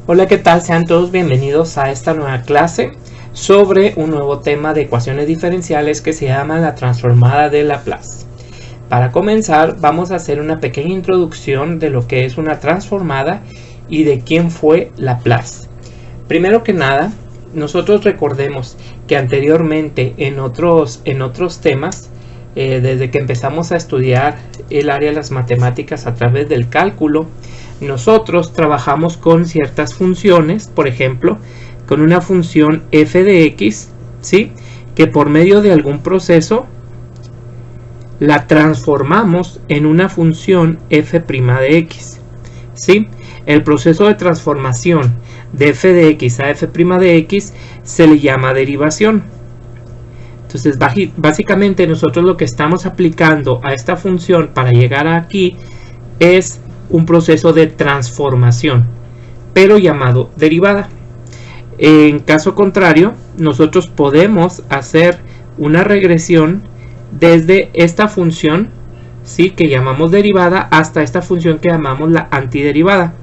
Hola, ¿qué tal? Sean todos bienvenidos a esta nueva clase sobre un nuevo tema de ecuaciones diferenciales que se llama la transformada de Laplace. Para comenzar, vamos a hacer una pequeña introducción de lo que es una transformada y de quién fue Laplace. Primero que nada, nosotros recordemos que anteriormente en otros temas, desde que empezamos a estudiar el área de las matemáticas a través del cálculo, nosotros trabajamos con ciertas funciones, por ejemplo, con una función f de x, ¿sí? Que por medio de algún proceso la transformamos en una función f' de x, ¿sí? El proceso de transformación de f de x a f' de x se le llama derivación. Entonces, básicamente nosotros lo que estamos aplicando a esta función para llegar aquí es un proceso de transformación, pero llamado derivada. En caso contrario, nosotros podemos hacer una regresión desde esta función, ¿sí?, que llamamos derivada, hasta esta función que llamamos la antiderivada.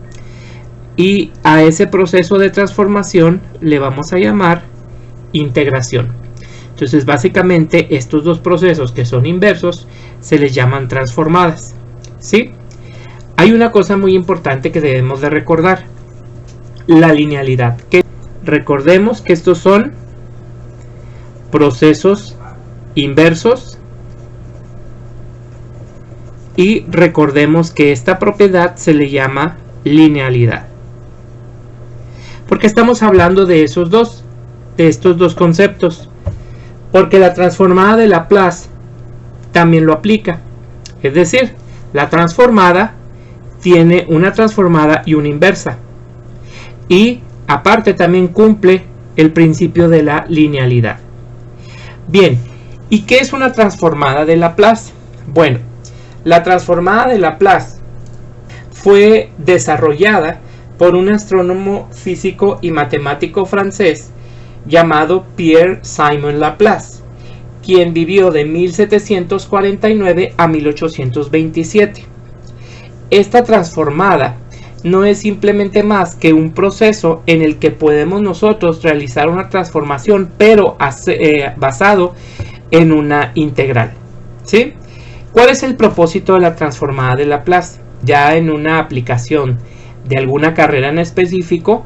Y a ese proceso de transformación le vamos a llamar integración. Entonces, básicamente, estos dos procesos que son inversos se les llaman transformadas, ¿sí? Hay una cosa muy importante que debemos de recordar: la linealidad. Recordemos que estos son procesos inversos y recordemos que esta propiedad se le llama linealidad. ¿Por qué estamos hablando de estos dos conceptos? Porque la transformada de Laplace también lo aplica. Es decir, la transformada tiene una transformada y una inversa. Y aparte también cumple el principio de la linealidad. Bien, ¿y qué es una transformada de Laplace? Bueno, la transformada de Laplace fue desarrollada por un astrónomo, físico y matemático francés llamado Pierre-Simon Laplace, quien vivió de 1749 a 1827. Esta transformada no es simplemente más que un proceso en el que podemos nosotros realizar una transformación, pero basado en una integral, ¿sí? ¿Cuál es el propósito de la transformada de Laplace? Ya en una aplicación de alguna carrera en específico,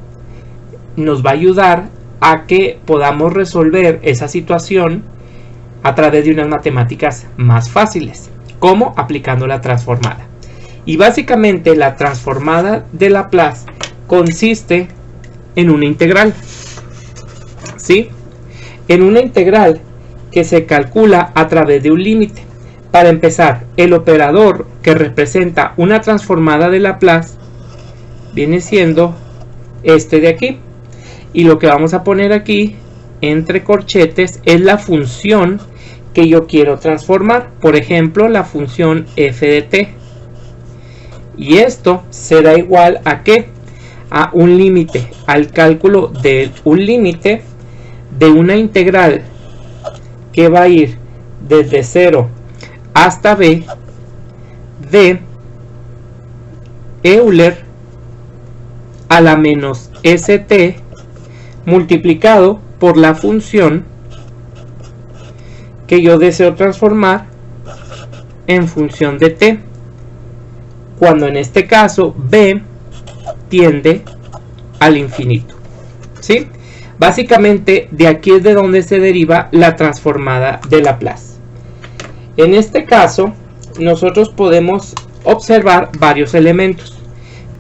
nos va a ayudar a que podamos resolver esa situación a través de unas matemáticas más fáciles, como aplicando la transformada. Y básicamente la transformada de Laplace consiste en una integral, ¿sí? En una integral que se calcula a través de un límite. Para empezar, el operador que representa una transformada de Laplace viene siendo este de aquí. Y lo que vamos a poner aquí entre corchetes es la función que yo quiero transformar. Por ejemplo, la función f de t. Y esto será igual a ¿qué? A un límite, al cálculo de un límite de una integral que va a ir desde 0 hasta b de Euler a la menos st multiplicado por la función que yo deseo transformar en función de t, cuando en este caso b tiende al infinito, ¿sí? Básicamente de aquí es de donde se deriva la transformada de Laplace. En este caso nosotros podemos observar varios elementos.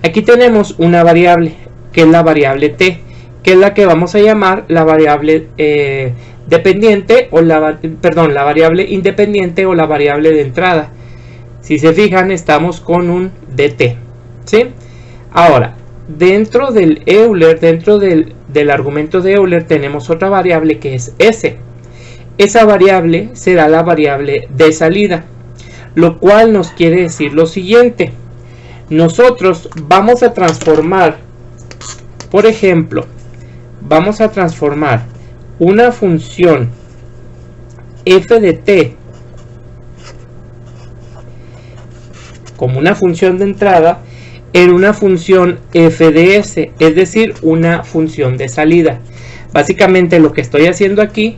Aquí tenemos una variable que es la variable t, que es la que vamos a llamar la variable dependiente o la variable independiente o la variable de entrada. Si se fijan, estamos con un dt, ¿sí? Ahora, dentro del Euler, dentro del argumento de Euler, tenemos otra variable que es s. Esa variable será la variable de salida, lo cual nos quiere decir lo siguiente: nosotros vamos a transformar, por ejemplo, vamos a transformar una función f de t como una función de entrada en una función f de s, es decir, una función de salida. Básicamente lo que estoy haciendo aquí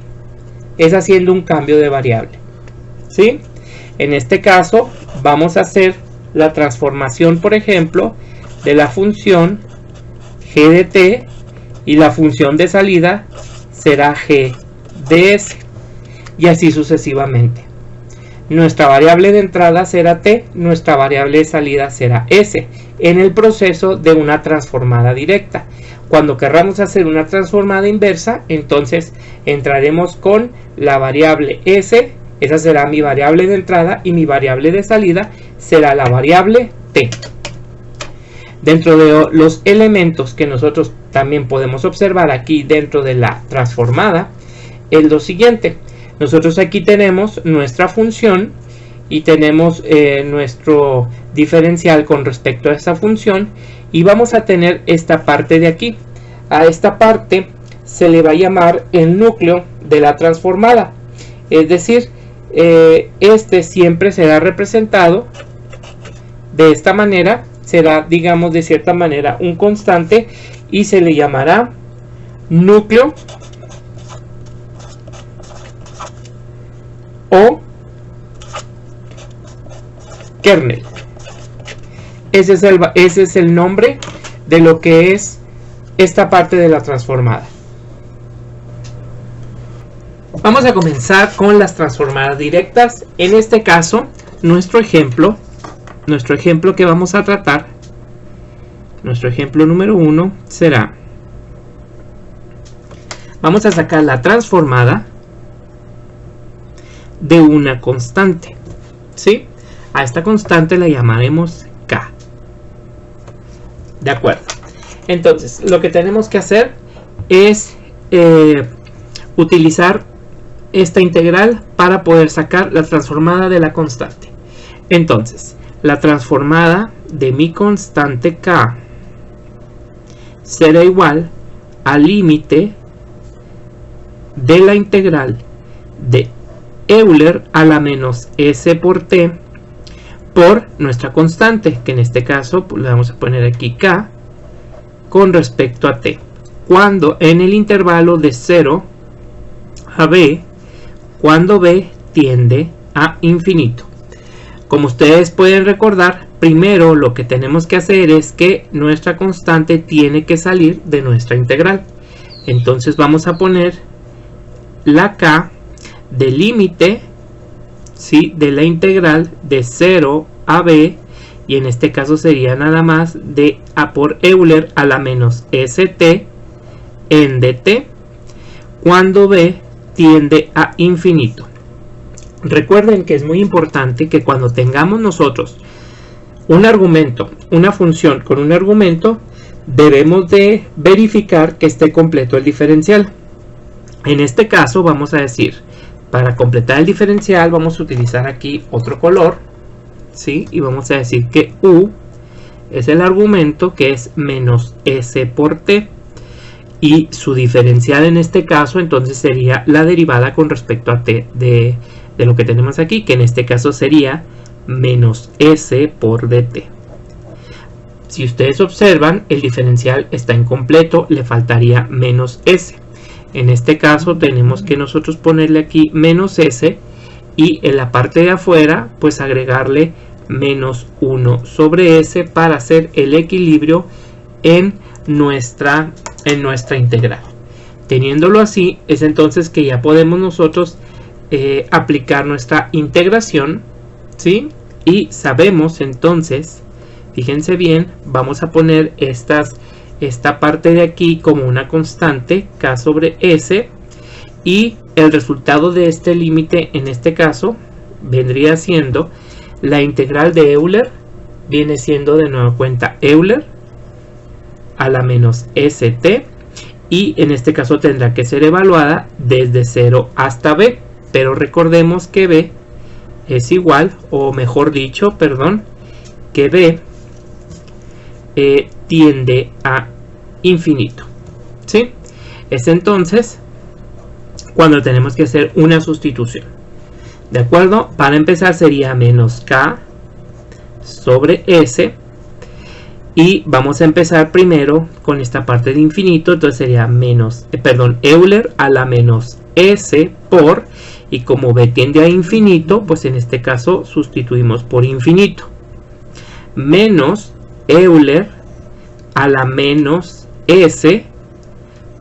es haciendo un cambio de variable, ¿sí? En este caso vamos a hacer la transformación, por ejemplo, de la función g de t, y la función de salida será g de s, y así sucesivamente. Nuestra variable de entrada será t, nuestra variable de salida será s, en el proceso de una transformada directa. Cuando querramos hacer una transformada inversa, entonces entraremos con la variable s, esa será mi variable de entrada, y mi variable de salida será la variable t. Dentro de los elementos que nosotros también podemos observar aquí dentro de la transformada, es lo siguiente. Nosotros aquí tenemos nuestra función y tenemos nuestro diferencial con respecto a esa función, y vamos a tener esta parte de aquí. A esta parte se le va a llamar el núcleo de la transformada, es decir, este siempre será representado de esta manera, será, digamos, de cierta manera un constante, y se le llamará núcleo o kernel. Ese es el nombre de lo que es esta parte de la transformada. Vamos a comenzar con las transformadas directas. En este caso, nuestro ejemplo que vamos a tratar, nuestro ejemplo número 1 será, vamos a sacar la transformada de una constante, ¿sí? A esta constante la llamaremos k. De acuerdo. Entonces, lo que tenemos que hacer es utilizar esta integral para poder sacar la transformada de la constante. Entonces, la transformada de mi constante k será igual al límite de la integral de Euler a la menos s por t por nuestra constante, que en este caso pues, le vamos a poner aquí k, con respecto a t, cuando en el intervalo de 0 a b, cuando b tiende a infinito. Como ustedes pueden recordar, primero lo que tenemos que hacer es que nuestra constante tiene que salir de nuestra integral. Entonces vamos a poner la k del límite, ¿sí?, de la integral de 0 a b, y en este caso sería nada más de a por Euler a la menos st en dt, cuando b tiende a infinito. Recuerden que es muy importante que cuando tengamos nosotros un argumento, una función con un argumento, debemos de verificar que esté completo el diferencial. En este caso vamos a decir, para completar el diferencial vamos a utilizar aquí otro color, ¿sí? Y vamos a decir que u es el argumento, que es menos s por t, y su diferencial en este caso entonces sería la derivada con respecto a t de lo que tenemos aquí, que en este caso sería menos s por dt. Si ustedes observan, el diferencial está incompleto, le faltaría menos s. En este caso tenemos que nosotros ponerle aquí menos s, y en la parte de afuera pues agregarle menos 1 sobre s para hacer el equilibrio en nuestra integral. Teniéndolo así, es entonces que ya podemos nosotros aplicar nuestra integración, ¿sí? Y sabemos entonces, fíjense bien, vamos a poner esta parte de aquí como una constante, k sobre s, y el resultado de este límite en este caso vendría siendo la integral de Euler, viene siendo de nueva cuenta Euler a la menos st, y en este caso tendrá que ser evaluada desde 0 hasta b, pero recordemos que b es igual, o mejor dicho, perdón, que b tiende a infinito, ¿sí? Es entonces cuando tenemos que hacer una sustitución. ¿De acuerdo? Para empezar sería menos k sobre s, Y vamos a empezar primero con esta parte de infinito, entonces sería Euler a la menos S por, y como B tiende a infinito, pues en este caso sustituimos por infinito, menos Euler a la menos S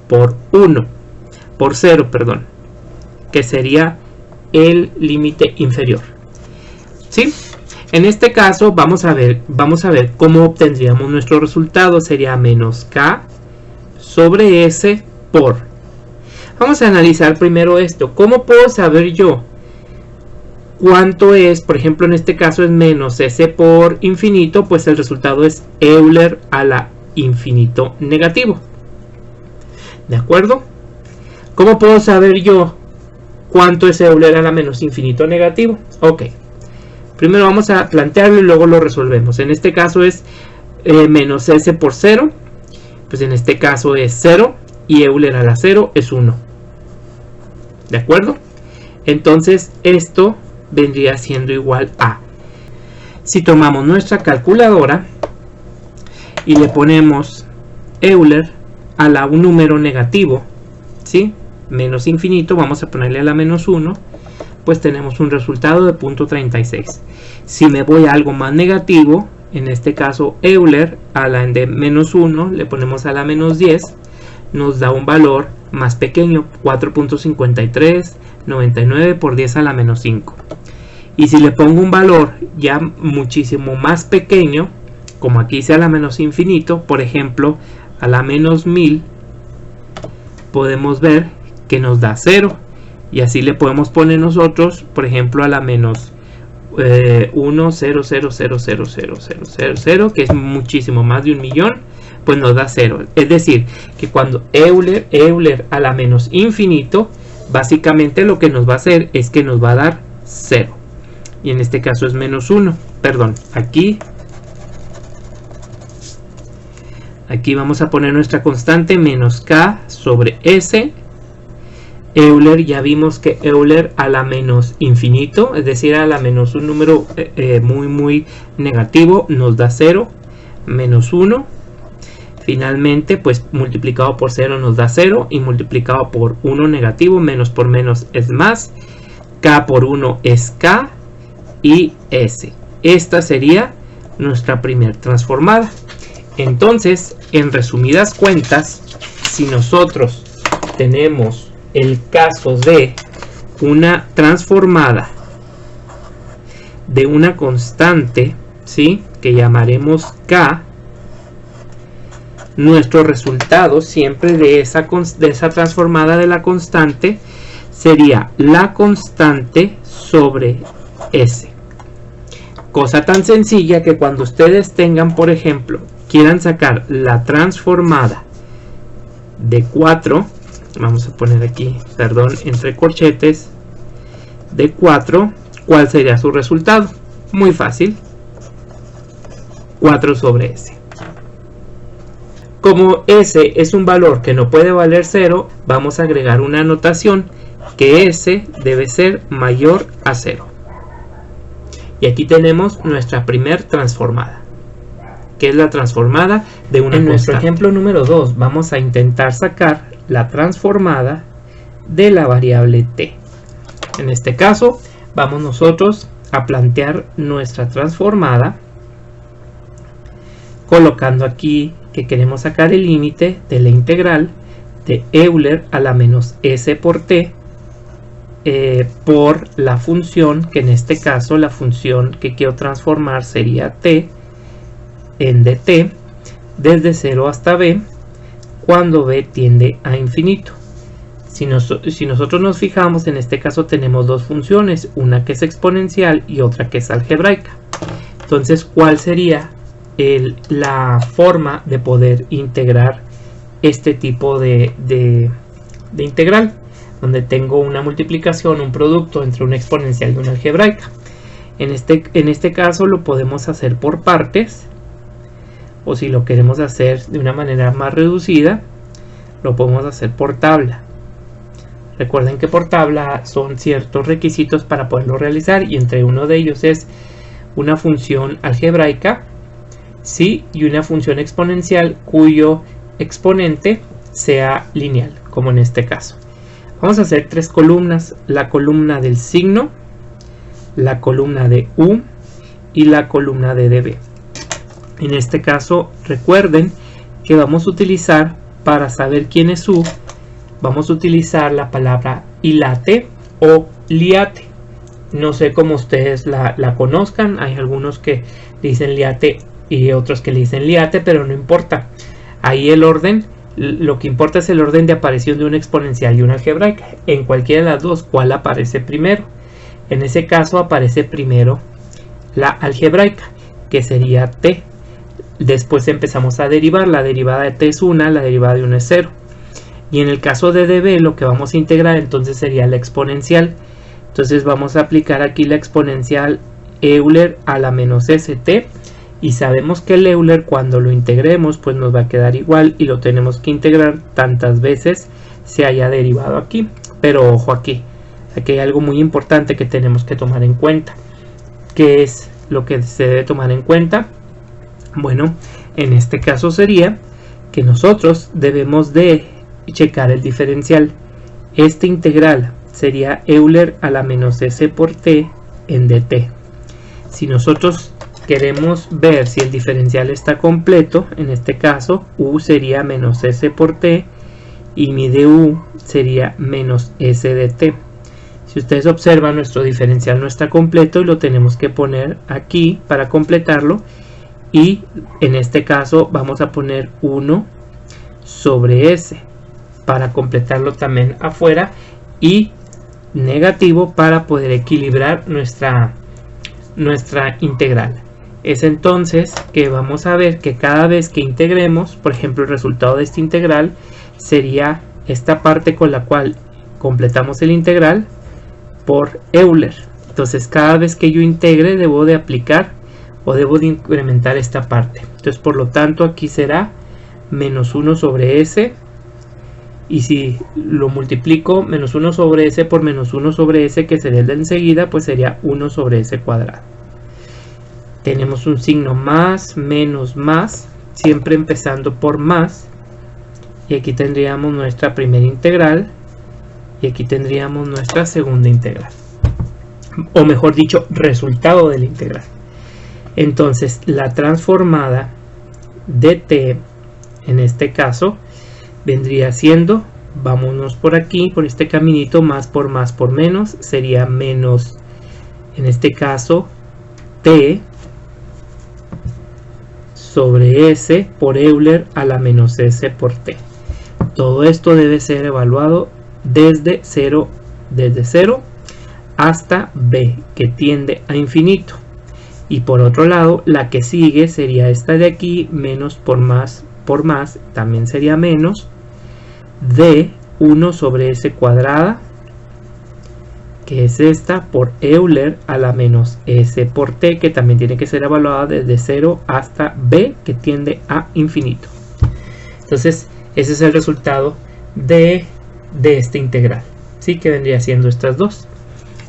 por 0, que sería el límite inferior. ¿Sí? En este caso vamos a ver cómo obtendríamos nuestro resultado. Sería menos K sobre S por. Vamos a analizar primero esto. ¿Cómo puedo saber yo cuánto es? Por ejemplo, en este caso es menos S por infinito, pues el resultado es Euler a la infinito negativo. ¿De acuerdo? ¿Cómo puedo saber yo cuánto es Euler a la menos infinito negativo? Ok. Primero vamos a plantearlo y luego lo resolvemos. En este caso es menos S por 0. Pues en este caso es 0 y Euler a la 0 es 1. ¿De acuerdo? Entonces esto vendría siendo igual a... Si tomamos nuestra calculadora y le ponemos Euler a un número negativo, ¿sí? Menos infinito, vamos a ponerle a la menos 1. Pues tenemos un resultado de 0.36. Si me voy a algo más negativo, en este caso Euler a la de menos 1, le ponemos a la menos 10, nos da un valor más pequeño, 4.5399 por 10 a la menos 5. Y si le pongo un valor ya muchísimo más pequeño, como aquí sea a la menos infinito, por ejemplo a la menos 1000, podemos ver que nos da 0. Y así le podemos poner nosotros, por ejemplo, a la menos 1,0000000, que es muchísimo más de 1.000.000, pues nos da 0. Es decir, que cuando Euler a la menos infinito, básicamente lo que nos va a hacer es que nos va a dar 0. Y en este caso es menos 1. Perdón, aquí vamos a poner nuestra constante menos K sobre S. Euler, ya vimos que Euler a la menos infinito, es decir, a la menos un número muy negativo, nos da 0, menos 1. Finalmente, pues multiplicado por 0 nos da 0 y multiplicado por 1 negativo, menos por menos es más. K por 1 es K y S. Esta sería nuestra primer transformada. Entonces, en resumidas cuentas, si nosotros tenemos el caso de una transformada de una constante, ¿sí?, que llamaremos K, nuestro resultado siempre de esa transformada de la constante sería la constante sobre S. Cosa tan sencilla que cuando ustedes tengan, por ejemplo, quieran sacar la transformada de 4, vamos a poner aquí, entre corchetes, de 4, ¿cuál sería su resultado? Muy fácil, 4 sobre S. Como S es un valor que no puede valer 0, vamos a agregar una anotación que S debe ser mayor a 0. Y aquí tenemos nuestra primer transformada, que es la transformada de una constante. En nuestro ejemplo número 2 vamos a intentar sacar la transformada de la variable t. En este caso vamos nosotros a plantear nuestra transformada colocando aquí que queremos sacar el límite de la integral de Euler a la menos s por t por la función, que en este caso la función que quiero transformar sería t en dt desde 0 hasta b cuando b tiende a infinito. Si nosotros nos fijamos, en este caso tenemos dos funciones, una que es exponencial y otra que es algebraica. Entonces, ¿cuál sería la forma de poder integrar este tipo de integral? Donde tengo una multiplicación, un producto entre una exponencial y una algebraica. En este caso lo podemos hacer por partes, o si lo queremos hacer de una manera más reducida, lo podemos hacer por tabla. Recuerden que por tabla son ciertos requisitos para poderlo realizar, y entre uno de ellos es una función algebraica ¿sí? Y una función exponencial cuyo exponente sea lineal, como en este caso. Vamos a hacer tres columnas: la columna del signo, la columna de u y la columna de db. En este caso, recuerden que vamos a utilizar, para saber quién es u, vamos a utilizar la palabra hilate o liate. No sé cómo ustedes la conozcan, hay algunos que dicen liate y otros que le dicen liate, pero no importa. Ahí el orden, lo que importa es el orden de aparición de una exponencial y una algebraica. En cualquiera de las dos, ¿cuál aparece primero? En ese caso aparece primero la algebraica, que sería t. Después empezamos a derivar. La derivada de t es 1, la derivada de 1 es 0. Y en el caso de db, lo que vamos a integrar entonces sería la exponencial. Entonces vamos a aplicar aquí la exponencial Euler a la menos st. Y sabemos que el Euler, cuando lo integremos, pues nos va a quedar igual, y lo tenemos que integrar tantas veces se haya derivado aquí. Pero ojo aquí hay algo muy importante que tenemos que tomar en cuenta. ¿Qué es lo que se debe tomar en cuenta? Bueno, en este caso sería que nosotros debemos de checar el diferencial. Este integral sería Euler a la menos s por t en dt. Si nosotros queremos ver si el diferencial está completo, en este caso u sería menos s por t y mi du sería menos s de t. Si ustedes observan, nuestro diferencial no está completo y lo tenemos que poner aquí para completarlo. Y en este caso vamos a poner 1 sobre s para completarlo también afuera, y negativo para poder equilibrar nuestra integral. Es entonces que vamos a ver que cada vez que integremos, por ejemplo, el resultado de esta integral sería esta parte con la cual completamos el integral por Euler. Entonces cada vez que yo integre debo de aplicar o debo de incrementar esta parte. Entonces por lo tanto aquí será menos 1 sobre s, y si lo multiplico menos 1 sobre s por menos 1 sobre s, que sería el de enseguida, pues sería 1 sobre s cuadrado. Tenemos un signo más, menos, más, siempre empezando por más, y aquí tendríamos nuestra primera integral y aquí tendríamos nuestra segunda integral, o mejor dicho, resultado de la integral. Entonces la transformada de t en este caso vendría siendo, vámonos por aquí, por este caminito, más por menos, sería menos, en este caso, t sobre s por Euler a la menos s por t. Todo esto debe ser evaluado desde 0 hasta b, que tiende a infinito. Y por otro lado, la que sigue sería esta de aquí, menos por más, también sería menos de 1 sobre s cuadrada, que es esta, por Euler a la menos s por t, que también tiene que ser evaluada desde 0 hasta b, que tiende a infinito. Entonces, ese es el resultado de esta integral, ¿sí? Que vendría siendo estas dos.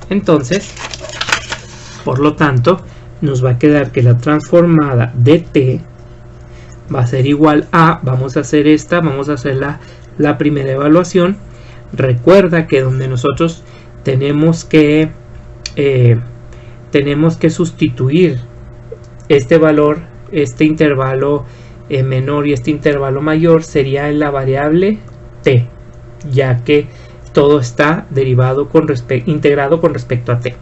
Entonces, por lo tanto, nos va a quedar que la transformada de t va a ser igual a, vamos a hacer la primera evaluación. Recuerda que donde nosotros tenemos que sustituir este valor, este intervalo menor y este intervalo mayor, sería en la variable t, ya que todo está integrado con respecto a t.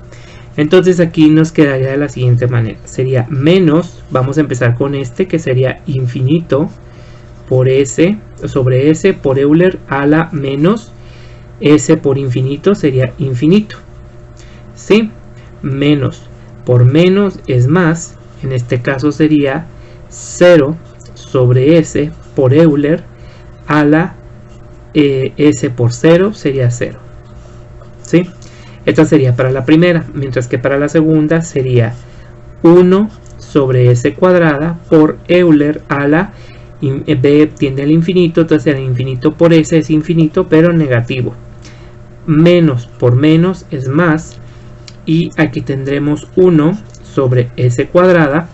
Entonces aquí nos quedaría de la siguiente manera. Sería menos, vamos a empezar con este, que sería infinito por s sobre s por Euler a la menos s por infinito, sería infinito. ¿Sí? Menos por menos es más, en este caso sería 0 sobre s por Euler a la s por 0, sería 0. ¿Sí? Esta sería para la primera, mientras que para la segunda sería 1 sobre s cuadrada por Euler a la b tiende al infinito, entonces el infinito por s es infinito pero negativo. Menos por menos es más, y aquí tendremos 1 sobre s cuadrada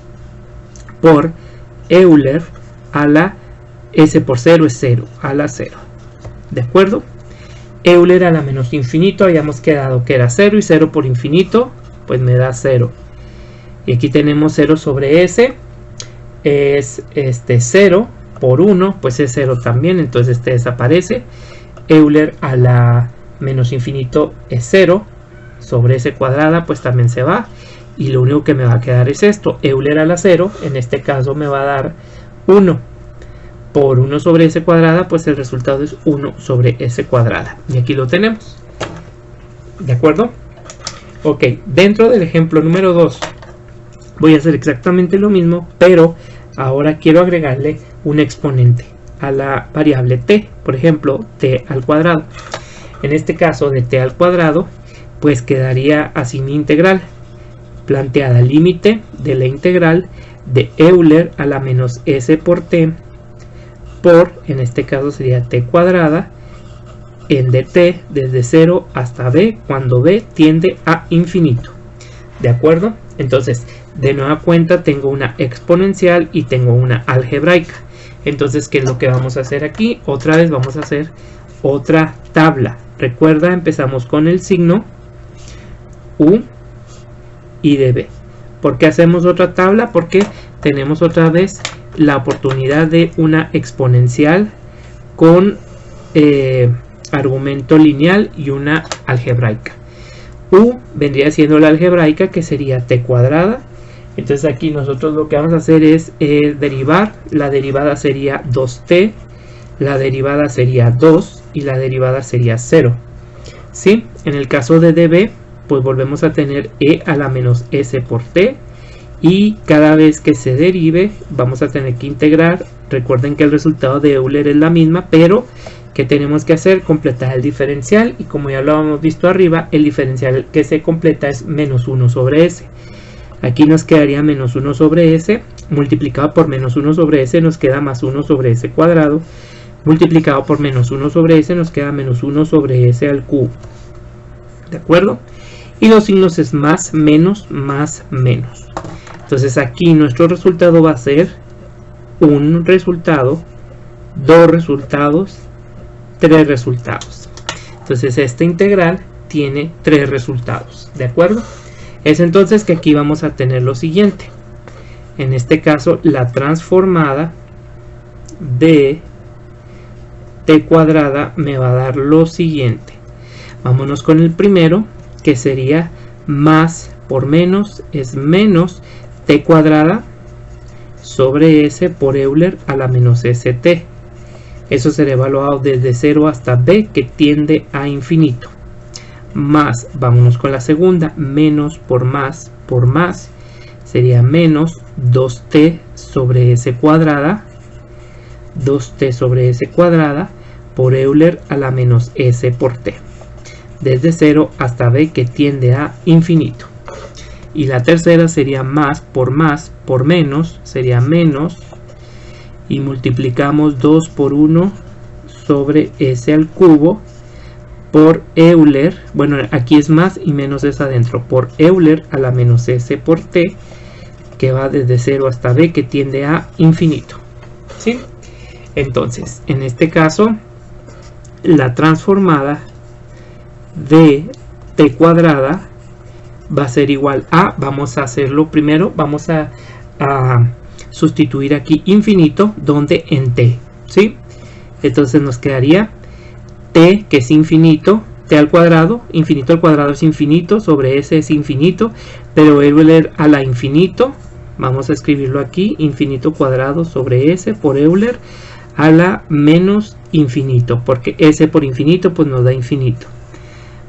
por Euler a la S por 0 es 0, a la 0. ¿De acuerdo? Euler a la menos infinito, habíamos quedado que era 0 y 0 por infinito, pues me da 0. Y aquí tenemos 0 sobre S, es 0 por 1, pues es 0 también, entonces este desaparece. Euler a la menos infinito es 0, sobre S cuadrada pues también se va. Y lo único que me va a quedar es esto, Euler a la 0, en este caso me va a dar 1. Por 1 sobre S cuadrada, pues el resultado es 1 sobre S cuadrada. Y aquí lo tenemos. ¿De acuerdo? Ok, dentro del ejemplo número 2 voy a hacer exactamente lo mismo, pero ahora quiero agregarle un exponente a la variable t, por ejemplo, t al cuadrado. En este caso de t al cuadrado, pues quedaría así mi integral, planteada límite de la integral de Euler a la menos s por t, por, en este caso sería t cuadrada, en dt desde 0 hasta b, cuando b tiende a infinito. ¿De acuerdo? Entonces, de nueva cuenta tengo una exponencial y tengo una algebraica. Entonces, ¿qué es lo que vamos a hacer aquí? Otra vez vamos a hacer otra tabla. Recuerda, empezamos con el signo u y de b. ¿Por qué hacemos otra tabla? Porque tenemos otra vez la oportunidad de una exponencial con argumento lineal y una algebraica. U vendría siendo la algebraica, que sería t cuadrada. Entonces aquí nosotros lo que vamos a hacer es derivar. La derivada sería 2t, la derivada sería 2 y la derivada sería 0. ¿Sí? En el caso de db, pues volvemos a tener e a la menos s por t. Y cada vez que se derive vamos a tener que integrar. Recuerden que el resultado de Euler es la misma, pero ¿qué tenemos que hacer? Completar el diferencial. Y como ya lo hemos visto arriba, el diferencial que se completa es menos 1 sobre s. Aquí nos quedaría menos 1 sobre s, multiplicado por menos 1 sobre s nos queda más 1 sobre s cuadrado. Multiplicado por menos 1 sobre s nos queda menos 1 sobre s al cubo. ¿De acuerdo? Y los signos es más, menos, más, menos. Entonces aquí nuestro resultado va a ser un resultado, dos resultados, tres resultados. Entonces esta integral tiene tres resultados, ¿de acuerdo? Es entonces que aquí vamos a tener lo siguiente. En este caso la transformada de t cuadrada me va a dar lo siguiente. Vámonos con el primero, que sería más por menos es menos t cuadrada sobre s por Euler a la menos st. Eso será evaluado desde 0 hasta b, que tiende a infinito. Más, vámonos con la segunda, menos por más sería menos 2t sobre s cuadrada, 2t sobre s cuadrada por Euler a la menos s por t, desde 0 hasta b, que tiende a infinito. Y la tercera sería más por menos, sería menos, y multiplicamos 2 por 1 sobre s al cubo por Euler, bueno, aquí es más y menos es adentro, por Euler a la menos s por t, que va desde 0 hasta b, que tiende a infinito. ¿Sí? Entonces, en este caso, la transformada de t cuadrada va a ser igual a, vamos a hacerlo primero, vamos a sustituir aquí infinito, donde en t, ¿sí? Entonces nos quedaría t, que es infinito, t al cuadrado, infinito al cuadrado es infinito, sobre s es infinito, pero Euler a la infinito, vamos a escribirlo aquí, infinito cuadrado sobre s por Euler a la menos infinito, porque s por infinito pues nos da infinito.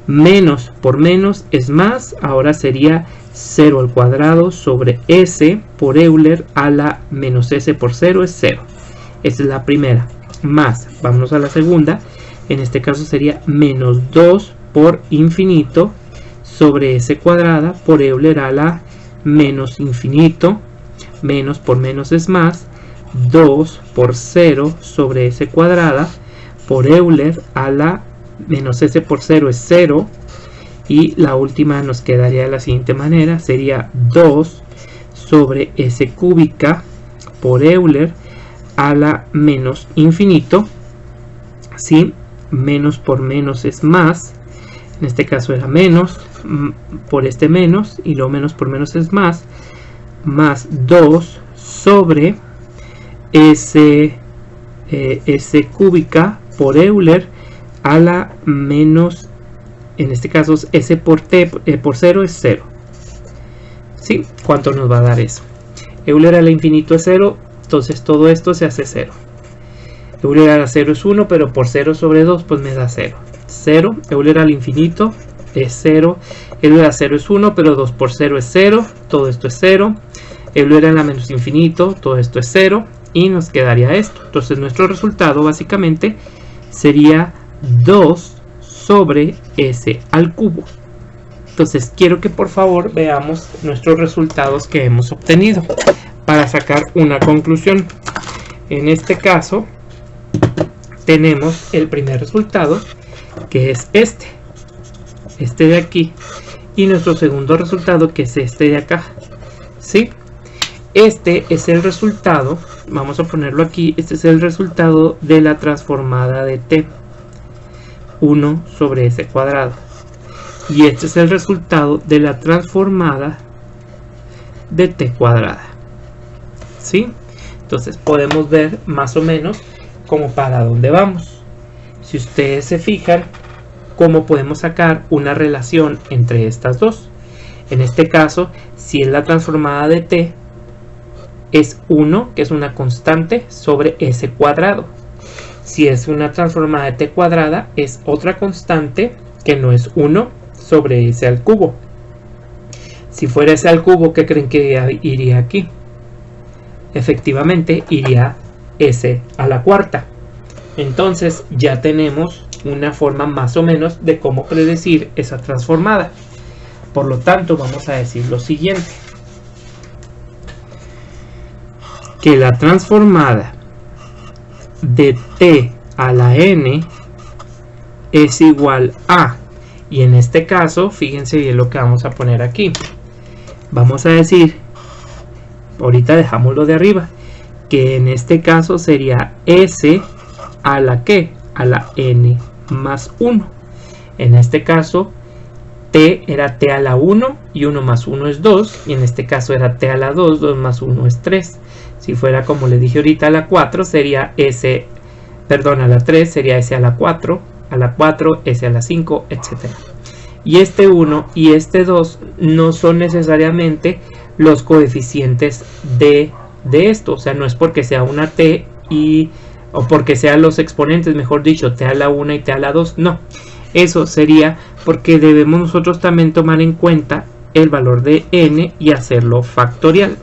Menos por menos es más, ahora sería 0 al cuadrado sobre s por Euler a la menos s por 0 es 0. Esta es la primera. Más, vámonos a la segunda, en este caso sería menos 2 por infinito sobre s cuadrada por Euler a la menos infinito, menos por menos es más, 2 por 0 sobre s cuadrada por Euler a la menos s por 0 es 0, y la última nos quedaría de la siguiente manera, sería 2 sobre s cúbica por Euler a la menos infinito, ¿sí? Menos por menos es más, en este caso era menos, por este menos, y lo menos por menos es más 2 sobre S cúbica por Euler a la menos, en este caso S por T por 0 es 0. ¿Sí? ¿Cuánto nos va a dar eso? Euler a la infinito es 0, entonces todo esto se hace 0. Euler a la 0 es 1, pero por 0 sobre 2 pues me da 0. 0, Euler al infinito es 0, Euler a 0 es 1, pero 2 por 0 es 0, todo esto es 0. Euler a la menos infinito, todo esto es 0, y nos quedaría esto. Entonces nuestro resultado básicamente sería 2 sobre S al cubo. Entonces quiero que por favor veamos nuestros resultados que hemos obtenido para sacar una conclusión. En este caso tenemos el primer resultado, que es este de aquí, y nuestro segundo resultado, que es este de acá, ¿sí? Este es el resultado, vamos a ponerlo aquí, este es el resultado de la transformada de t, 1 sobre s cuadrado. Y este es el resultado de la transformada de t cuadrada, ¿sí? Entonces podemos ver más o menos como para dónde vamos. Si ustedes se fijan, cómo podemos sacar una relación entre estas dos. En este caso, si es la transformada de t, es 1, que es una constante, sobre s cuadrado. Si es una transformada de t cuadrada, es otra constante que no es 1 sobre s al cubo. Si fuera s al cubo, ¿qué creen que iría aquí? Efectivamente, iría s a la cuarta. Entonces ya tenemos una forma más o menos de cómo predecir esa transformada. Por lo tanto, vamos a decir lo siguiente: que la transformada de t a la n es igual a, y en este caso, fíjense bien lo que vamos a poner aquí. Vamos a decir, ahorita dejámoslo de arriba, que en este caso sería s a la que, a la n más 1. En este caso, t era t a la 1 y 1 más 1 es 2, y en este caso era t a la 2, 2 más 1 es 3. Si fuera como le dije ahorita a la 4, sería s, perdón, a la 3 sería s a la 4, a la 4, s a la 5, etc. Y este 1 y este 2 no son necesariamente los coeficientes de esto, o sea, no es porque sea una t o porque sean los exponentes, mejor dicho, t a la 1 y t a la 2, no. Eso sería porque debemos nosotros también tomar en cuenta el valor de n y hacerlo factorial,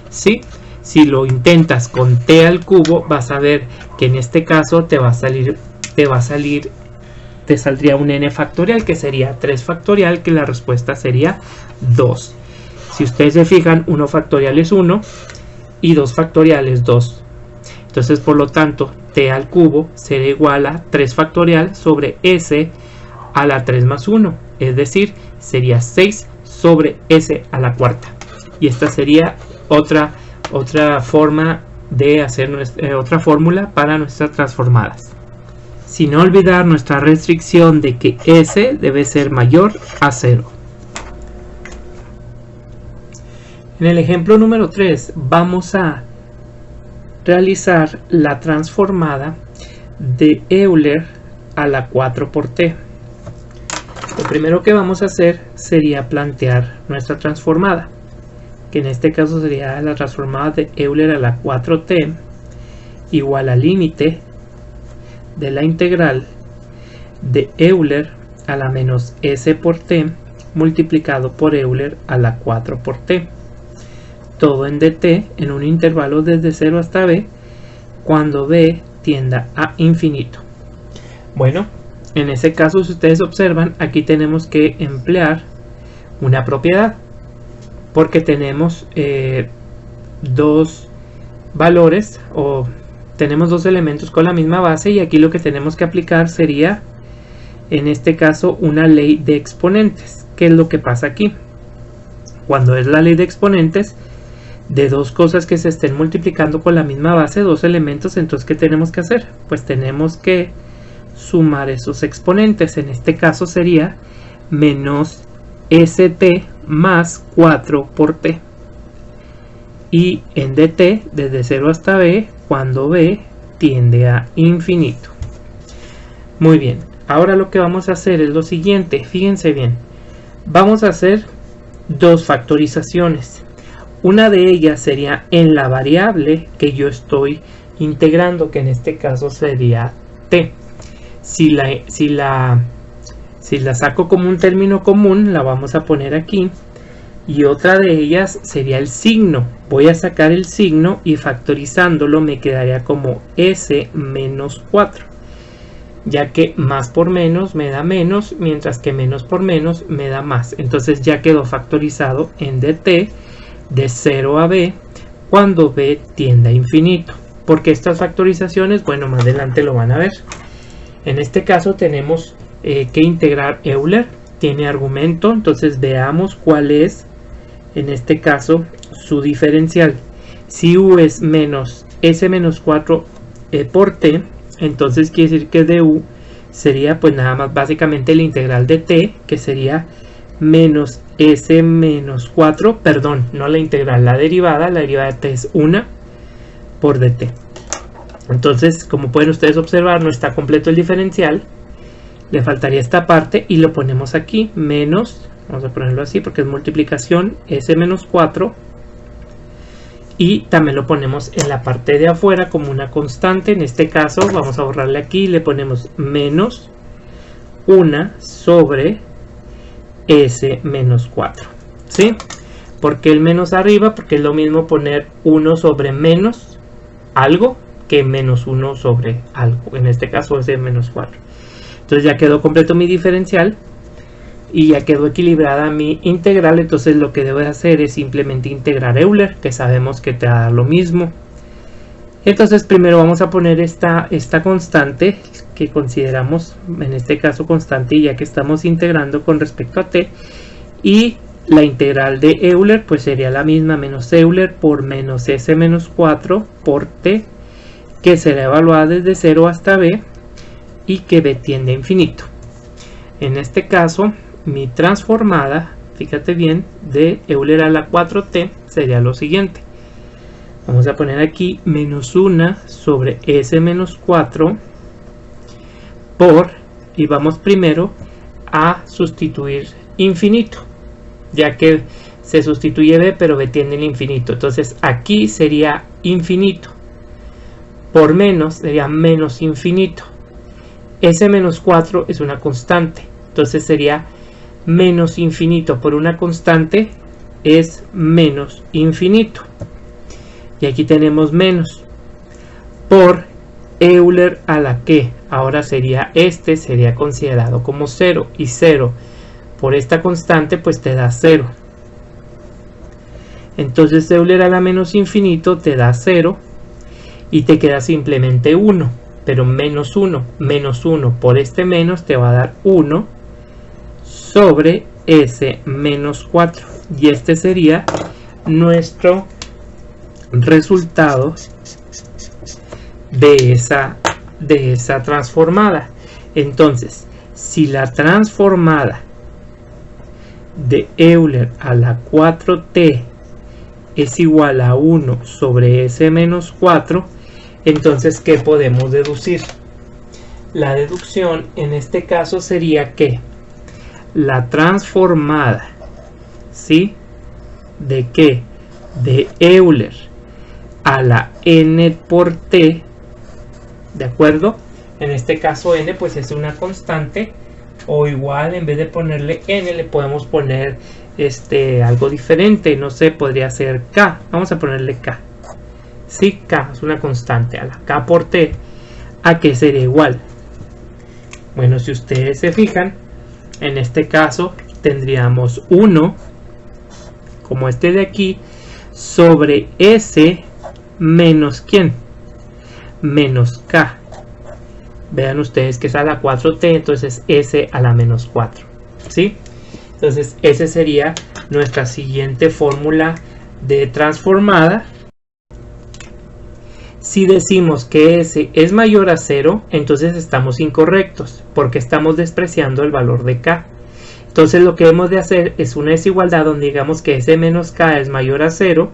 ¿sí? Si lo intentas con t al cubo, vas a ver que en este caso te saldría un n factorial, que sería 3 factorial, que la respuesta sería 2. Si ustedes se fijan, 1 factorial es 1 y 2 factorial es 2. Entonces, por lo tanto, t al cubo será igual a 3 factorial sobre s a la 3 más 1. Es decir, sería 6 sobre s a la cuarta. Y esta sería otra forma de hacer otra fórmula para nuestras transformadas. Sin olvidar nuestra restricción de que s debe ser mayor a 0. En el ejemplo número 3 vamos a realizar la transformada de Euler a la 4 por t. Lo primero que vamos a hacer sería plantear nuestra transformada, que en este caso sería la transformada de Euler a la 4t igual al límite de la integral de Euler a la menos s por t multiplicado por Euler a la 4 por t. Todo en dt en un intervalo desde 0 hasta b, cuando b tienda a infinito. Bueno, en ese caso, si ustedes observan, aquí tenemos que emplear una propiedad, porque tenemos dos valores, o tenemos dos elementos con la misma base, y aquí lo que tenemos que aplicar sería, en este caso, una ley de exponentes. ¿Qué es lo que pasa aquí? Cuando es la ley de exponentes, de dos cosas que se estén multiplicando con la misma base, dos elementos, entonces ¿qué tenemos que hacer? Pues tenemos que sumar esos exponentes. En este caso sería menos st más 4 por t. Y en dt desde 0 hasta b, cuando b tiende a infinito. Muy bien, ahora lo que vamos a hacer es lo siguiente, fíjense bien. Vamos a hacer dos factorizaciones. Una de ellas sería en la variable que yo estoy integrando, que en este caso sería t. Si la saco como un término común, la vamos a poner aquí. Y otra de ellas sería el signo. Voy a sacar el signo y factorizándolo me quedaría como s menos 4. Ya que más por menos me da menos, mientras que menos por menos me da más. Entonces ya quedó factorizado en dt de 0 a b cuando b tiende a infinito. Porque estas factorizaciones, bueno, más adelante lo van a ver. En este caso tenemos que integrar Euler. Tiene argumento, entonces veamos cuál es en este caso su diferencial. Si u es menos s menos 4 por t, entonces quiere decir que du sería pues nada más básicamente la integral de t, que sería menos s menos 4, perdón, no la integral, la derivada de t es 1 por dt. Entonces, como pueden ustedes observar, no está completo el diferencial, le faltaría esta parte y lo ponemos aquí, menos, vamos a ponerlo así porque es multiplicación, s menos 4, y también lo ponemos en la parte de afuera como una constante. En este caso vamos a borrarle aquí y le ponemos menos 1 sobre s menos 4, ¿sí? ¿Por qué el menos arriba? Porque es lo mismo poner 1 sobre menos algo que menos 1 sobre algo, en este caso s menos 4. Entonces ya quedó completo mi diferencial y ya quedó equilibrada mi integral. Entonces lo que debo hacer es simplemente integrar Euler, que sabemos que te va a dar lo mismo. Entonces primero vamos a poner esta constante que consideramos en este caso constante, ya que estamos integrando con respecto a t, y la integral de Euler pues sería la misma, menos Euler por menos s menos 4 por t, que será evaluada desde 0 hasta b y que b tiende a infinito. En este caso mi transformada, fíjate bien, de Euler a la 4t sería lo siguiente. Vamos a poner aquí menos 1 sobre s menos 4 por, y vamos primero a sustituir infinito, ya que se sustituye b, pero b tiende al infinito. Entonces aquí sería infinito, por menos sería menos infinito. S menos 4 es una constante, entonces sería menos infinito por una constante es menos infinito. Y aquí tenemos menos por Euler a la que ahora sería sería considerado como 0, y 0 por esta constante pues te da 0. Entonces Euler a la menos infinito te da 0 y te queda simplemente 1, pero menos 1 por este menos te va a dar 1 sobre s menos 4, y este sería nuestro resultado de esa transformada. Entonces, si la transformada de Euler a la 4t es igual a 1 sobre s menos 4, entonces ¿qué podemos deducir? La deducción en este caso sería que la transformada, ¿sí?, ¿de qué? De Euler a la n por t, ¿de acuerdo? En este caso n pues es una constante, o igual en vez de ponerle n le podemos poner algo diferente, no sé, podría ser k, vamos a ponerle k. Sí, k es una constante, a la k por t, ¿a qué sería igual? Bueno, si ustedes se fijan, en este caso tendríamos 1, como este de aquí, sobre s menos ¿quién? Menos k. Vean ustedes que es a la 4t, entonces s a la menos 4, ¿sí? Entonces esa sería nuestra siguiente fórmula de transformada. Si decimos que S es mayor a 0, entonces estamos incorrectos, porque estamos despreciando el valor de K. Entonces lo que hemos de hacer es una desigualdad donde digamos que S menos K es mayor a 0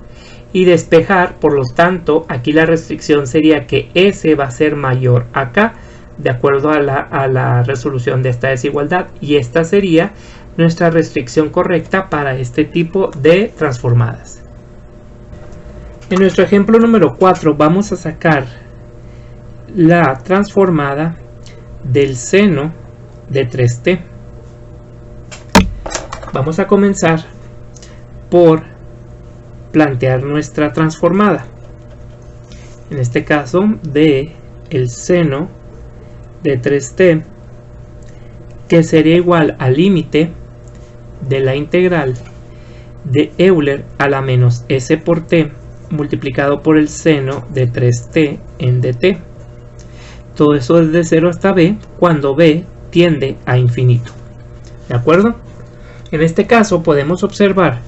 y despejar. Por lo tanto, aquí la restricción sería que S va a ser mayor a K, de acuerdo a la resolución de esta desigualdad, y esta sería nuestra restricción correcta para este tipo de transformadas. En nuestro ejemplo número 4 vamos a sacar la transformada del seno de 3t. Vamos a comenzar por plantear nuestra transformada. En este caso de el seno de 3t, que sería igual al límite de la integral de Euler a la menos s por t multiplicado por el seno de 3t en dt. Todo eso desde 0 hasta b, cuando b tiende a infinito. ¿De acuerdo? En este caso podemos observar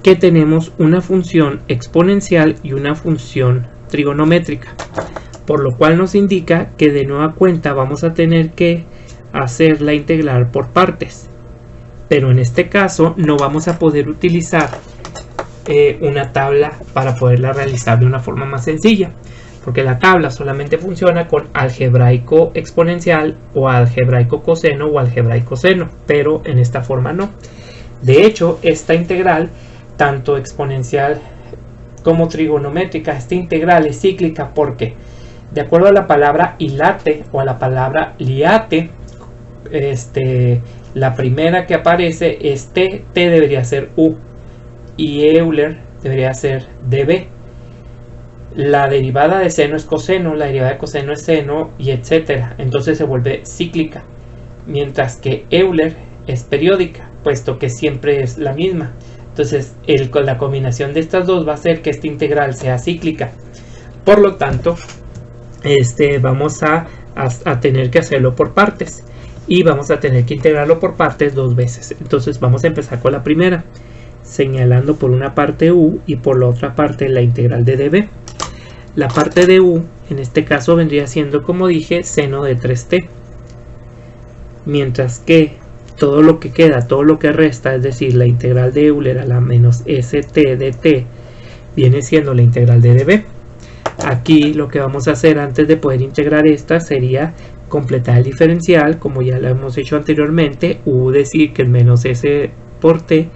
que tenemos una función exponencial y una función trigonométrica, por lo cual nos indica que de nueva cuenta vamos a tener que hacer la integral por partes. Pero en este caso no vamos a poder utilizar una tabla para poderla realizar de una forma más sencilla, porque la tabla solamente funciona con algebraico exponencial o algebraico coseno o algebraico seno, pero en esta forma no. De hecho, esta integral, tanto exponencial como trigonométrica, esta integral es cíclica porque, de acuerdo a la palabra hilate o a la palabra liate, la primera que aparece es t debería ser u, y Euler debería ser dB. La derivada de seno es coseno, la derivada de coseno es seno, y etcétera. Entonces se vuelve cíclica, mientras que Euler es periódica, puesto que siempre es la misma. Entonces la combinación de estas dos va a hacer que esta integral sea cíclica. Por lo tanto, vamos a tener que hacerlo por partes, y vamos a tener que integrarlo por partes dos veces. Entonces vamos a empezar con la primera, señalando por una parte u y por la otra parte la integral de dB. La parte de u en este caso vendría siendo, como dije, seno de 3t, mientras que todo lo que queda, todo lo que resta, es decir, la integral de Euler a la menos st de t, viene siendo la integral de dB. Aquí lo que vamos a hacer antes de poder integrar esta sería completar el diferencial, como ya lo hemos hecho anteriormente. U decir que el menos s por t,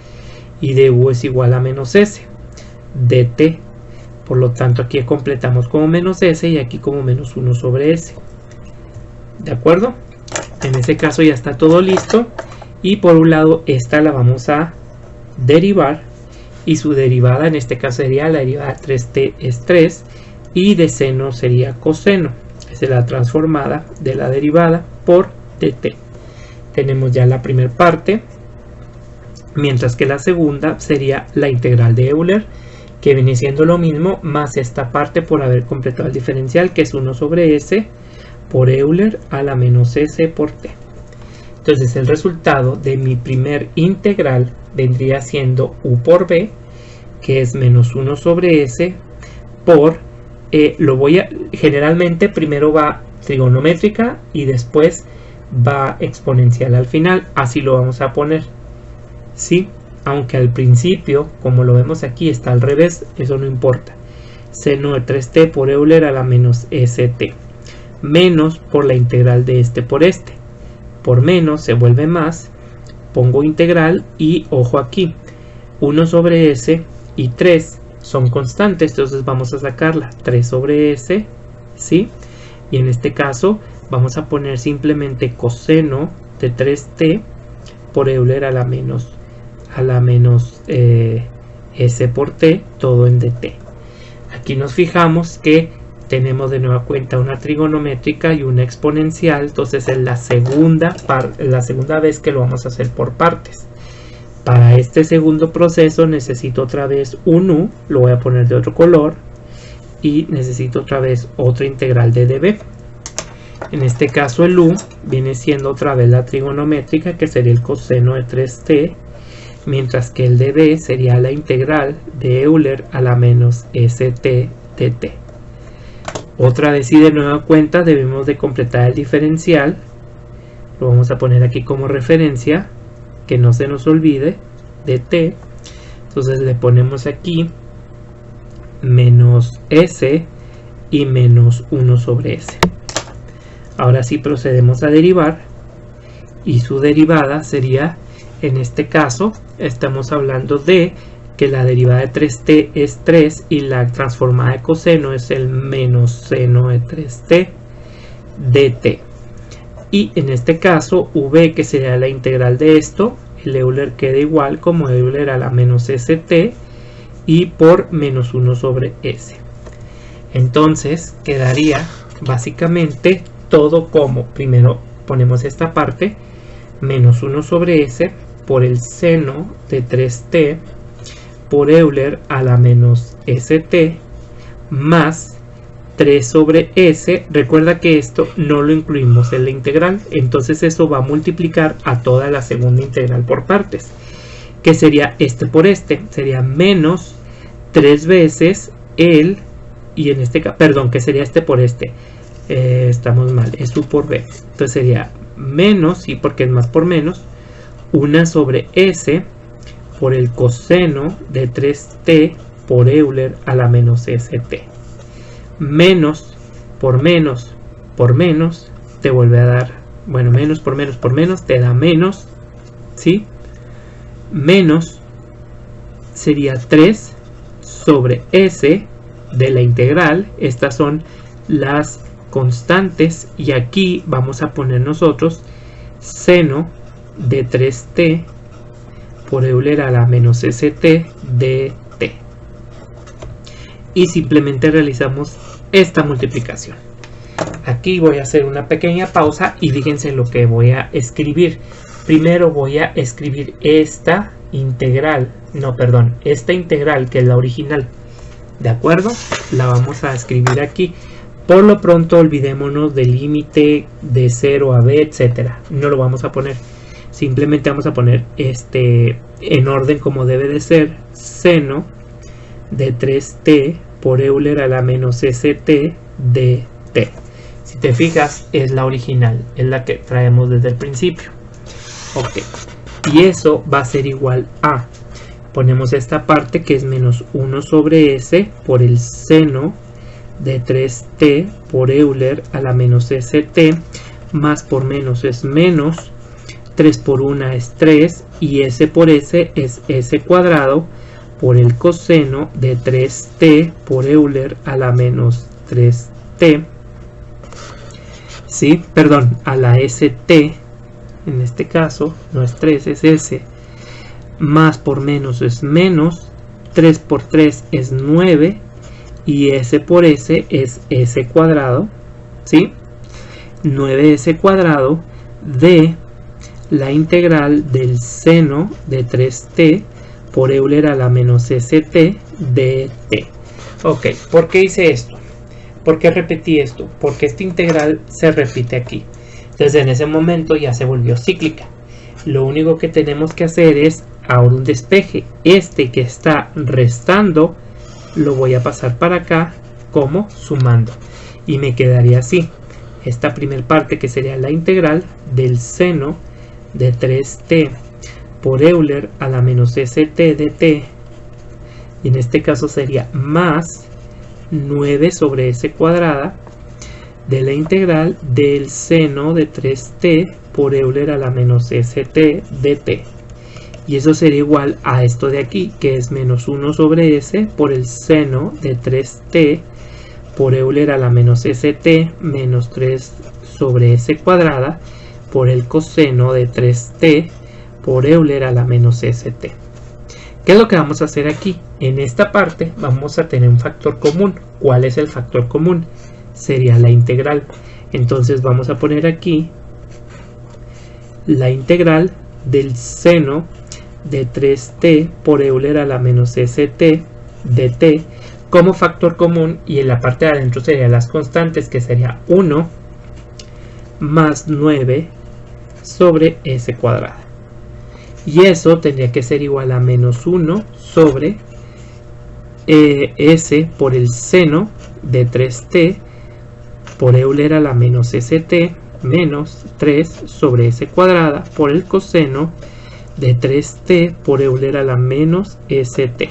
y du es igual a menos s dt. Por lo tanto, aquí completamos como menos s y aquí como menos 1 sobre s. ¿De acuerdo? En este caso ya está todo listo, y por un lado esta la vamos a derivar, y su derivada en este caso sería la derivada de 3t es 3, y de seno sería coseno. Esa es la transformada de la derivada por dt. Tenemos ya la primera parte, mientras que la segunda sería la integral de Euler, que viene siendo lo mismo, más esta parte por haber completado el diferencial, que es 1 sobre s por Euler a la menos s por t. Entonces el resultado de mi primer integral vendría siendo u por b, que es menos 1 sobre s por, generalmente primero va trigonométrica y después va exponencial al final, así lo vamos a poner. Sí, aunque al principio, como lo vemos aquí, está al revés, eso no importa. Seno de 3t por Euler a la menos st, menos por la integral de este por este. Por menos se vuelve más, pongo integral y ojo aquí, 1 sobre s y 3 son constantes, entonces vamos a sacarla, 3 sobre s, ¿sí? Y en este caso vamos a poner simplemente coseno de 3t por Euler a la menos s por t, todo en dt. Aquí nos fijamos que tenemos de nueva cuenta una trigonométrica y una exponencial, entonces es la segunda vez que lo vamos a hacer por partes. Para este segundo proceso necesito otra vez un u, lo voy a poner de otro color, y necesito otra vez otra integral de dB. En este caso el u viene siendo otra vez la trigonométrica, que sería el coseno de 3t, mientras que el de b sería la integral de Euler a la menos st de t. Otra vez y de nueva cuenta debemos de completar el diferencial. Lo vamos a poner aquí como referencia, que no se nos olvide, de t. Entonces le ponemos aquí menos s y menos 1 sobre s. Ahora sí procedemos a derivar y su derivada sería, en este caso estamos hablando de que la derivada de 3t es 3 y la transformada de coseno es el menos seno de 3t dt. Y en este caso v, que sería la integral de esto, el Euler queda igual como Euler a la menos st y por menos 1 sobre s. Entonces quedaría básicamente todo como, primero ponemos esta parte, menos 1 sobre s por el seno de 3t por Euler a la menos st más 3 sobre s. Recuerda que esto no lo incluimos en la integral, entonces eso va a multiplicar a toda la segunda integral por partes, que sería este por este, sería menos 3 veces el, y en este caso, perdón, que sería este por este, estamos mal, es u por b, entonces sería menos, sí, porque es más por menos, 1 sobre s por el coseno de 3t por Euler a la menos st. Menos por menos por menos te vuelve a dar, bueno, menos por menos por menos te da menos, ¿sí? Menos sería 3 sobre s de la integral. Estas son las constantes y aquí vamos a poner nosotros seno de 3t por Euler a la menos st dt. Y simplemente realizamos esta multiplicación. Aquí voy a hacer una pequeña pausa y fíjense lo que voy a escribir. Primero voy a escribir esta integral, esta integral que es la original, ¿de acuerdo? La vamos a escribir aquí. Por lo pronto olvidémonos del límite de 0 a b, etcétera. No lo vamos a poner. Simplemente vamos a poner en orden como debe de ser, seno de 3t por Euler a la menos st dt. Si te fijas, es la original, es la que traemos desde el principio. Ok, y eso va a ser igual a, ponemos esta parte que es menos 1 sobre s por el seno de 3t por Euler a la menos st, más por menos es menos, 3 por 1 es 3 y s por s es s cuadrado por el coseno de 3t por Euler a la menos 3t, ¿sí? Perdón, a la st, en este caso no es 3, es s, más por menos es menos, 3 por 3 es 9 y s por s es s cuadrado, ¿sí? 9s cuadrado de la integral del seno de 3t por Euler a la menos st dt. Ok, ¿por qué hice esto? ¿Por qué repetí esto? Porque esta integral se repite aquí. Desde en ese momento ya se volvió cíclica. Lo único que tenemos que hacer es ahora un despeje. Este que está restando lo voy a pasar para acá como sumando. Y me quedaría así. Esta primera parte que sería la integral del seno de 3t por Euler a la menos st dt. Y en este caso sería más 9 sobre s cuadrada de la integral del seno de 3t por Euler a la menos st dt. Y eso sería igual a esto de aquí, que es menos 1 sobre s por el seno de 3t por Euler a la menos st menos 3 sobre s cuadrada por el coseno de 3t por Euler a la menos st. ¿Qué es lo que vamos a hacer aquí? En esta parte vamos a tener un factor común. ¿Cuál es el factor común? Sería la integral. Entonces vamos a poner aquí la integral del seno de 3t por Euler a la menos st dt como factor común, y en la parte de adentro serían las constantes, que sería 1 más 9 sobre s cuadrada. y eso tendría que ser igual a menos 1 sobre s por el seno de 3t por Euler a la menos st menos 3 sobre s cuadrada por el coseno de 3t por Euler a la menos st.